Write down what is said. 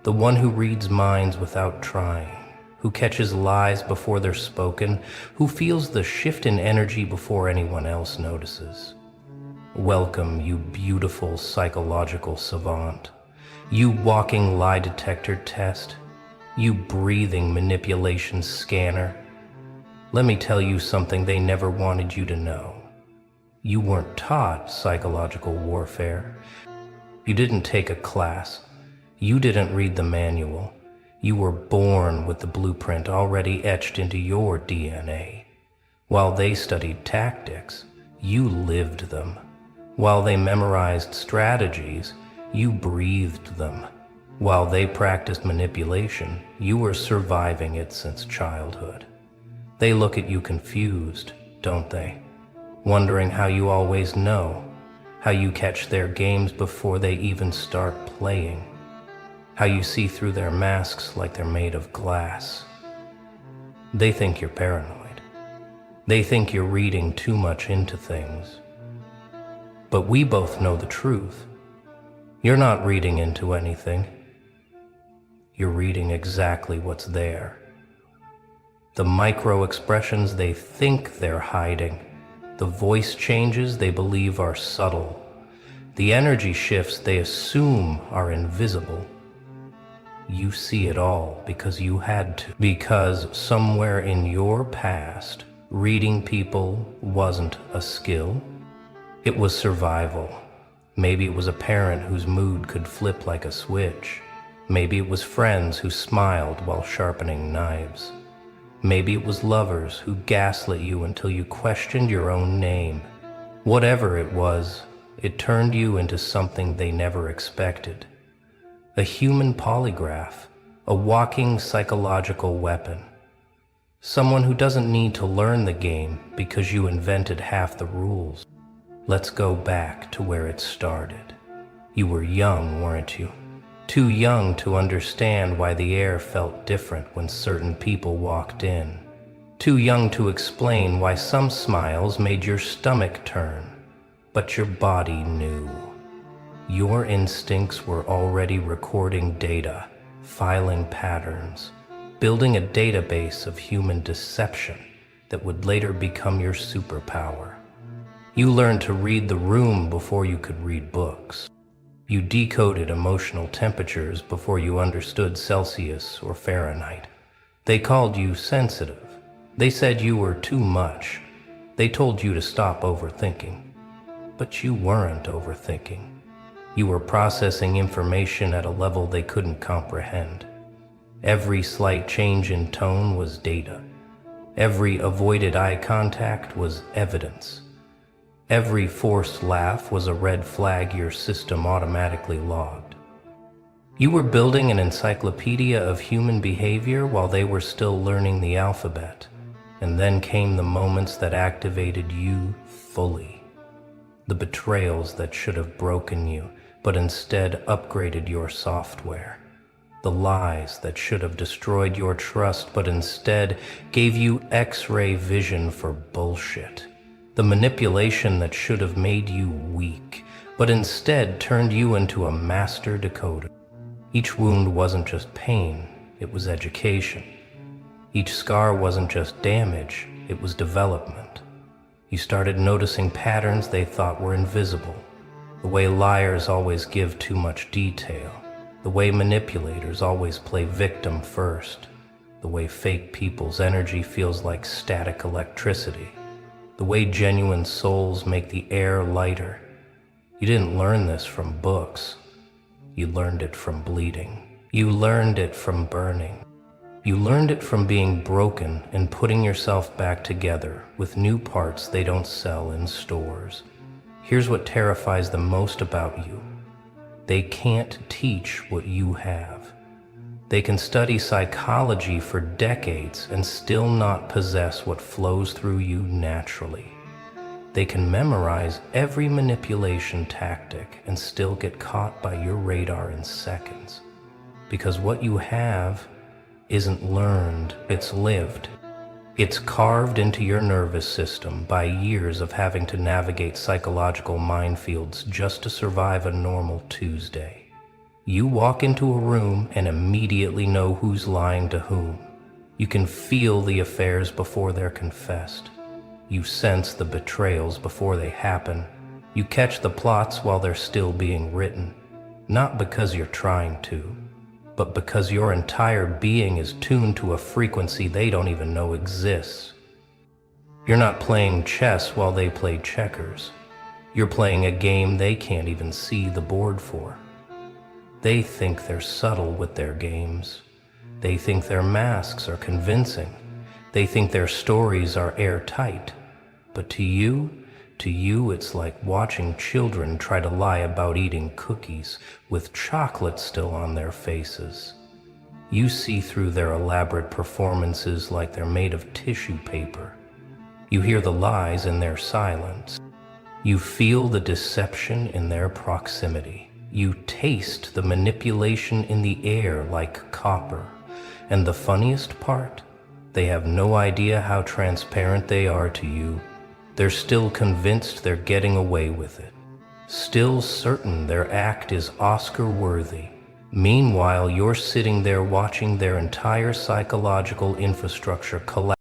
the one who reads minds without trying, who catches lies before they're spoken, who feels the shift in energy before anyone else notices. Welcome, you beautiful psychological savant. You walking lie detector test. You breathing manipulation scanner. Let me tell you something they never wanted you to know. You weren't taught psychological warfare. You didn't take a class. You didn't read the manual. You were born with the blueprint already etched into your DNA. While they studied tactics, you lived them. While they memorized strategies, you breathed them. While they practiced manipulation, you were surviving it since childhood. They look at you confused, don't they? Wondering how you always know, how you catch their games before they even start playing, how you see through their masks like they're made of glass. They think you're paranoid. They think you're reading too much into things. But we both know the truth. You're not reading into anything. You're reading exactly what's there. The micro expressions they think they're hiding, the voice changes they believe are subtle, the energy shifts they assume are invisible. You see it all because you had to. Because somewhere in your past, reading people wasn't a skill. It was survival. Maybe it was a parent whose mood could flip like a switch. Maybe it was friends who smiled while sharpening knives. Maybe it was lovers who gaslit you until you questioned your own name. Whatever it was, it turned you into something they never expected. A human polygraph, a walking psychological weapon. Someone who doesn't need to learn the game because you invented half the rules. Let's go back to where it started. You were young, weren't you? Too young to understand why the air felt different when certain people walked in. Too young to explain why some smiles made your stomach turn. But your body knew. Your instincts were already recording data, filing patterns, building a database of human deception that would later become your superpower. You learned to read the room before you could read books. You decoded emotional temperatures before you understood Celsius or Fahrenheit. They called you sensitive. They said you were too much. They told you to stop overthinking. But you weren't overthinking. You were processing information at a level they couldn't comprehend. Every slight change in tone was data. Every avoided eye contact was evidence. Every forced laugh was a red flag your system automatically logged. You were building an encyclopedia of human behavior while they were still learning the alphabet. And then came the moments that activated you fully. The betrayals that should have broken you, but instead upgraded your software. The lies that should have destroyed your trust, but instead gave you X-ray vision for bullshit. The manipulation that should have made you weak, but instead turned you into a master decoder. Each wound wasn't just pain, it was education. Each scar wasn't just damage, it was development. You started noticing patterns they thought were invisible. The way liars always give too much detail. The way manipulators always play victim first. The way fake people's energy feels like static electricity. The way genuine souls make the air lighter. You didn't learn this from books. You learned it from bleeding. You learned it from burning. You learned it from being broken and putting yourself back together with new parts they don't sell in stores. Here's what terrifies them most about you. They can't teach what you have. They can study psychology for decades and still not possess what flows through you naturally. They can memorize every manipulation tactic and still get caught by your radar in seconds. Because what you have isn't learned, it's lived. It's carved into your nervous system by years of having to navigate psychological minefields just to survive a normal Tuesday. You walk into a room and immediately know who's lying to whom. You can feel the affairs before they're confessed. You sense the betrayals before they happen. You catch the plots while they're still being written, not because you're trying to, but because your entire being is tuned to a frequency they don't even know exists. You're not playing chess while they play checkers. You're playing a game they can't even see the board for. They think they're subtle with their games. They think their masks are convincing. They think their stories are airtight. But to you, it's like watching children try to lie about eating cookies with chocolate still on their faces. You see through their elaborate performances like they're made of tissue paper. You hear the lies in their silence. You feel the deception in their proximity. You taste the manipulation in the air like copper. And the funniest part, they have no idea how transparent they are to you. They're still convinced they're getting away with it, still certain their act is Oscar-worthy. Meanwhile, you're sitting there watching their entire psychological infrastructure collapse.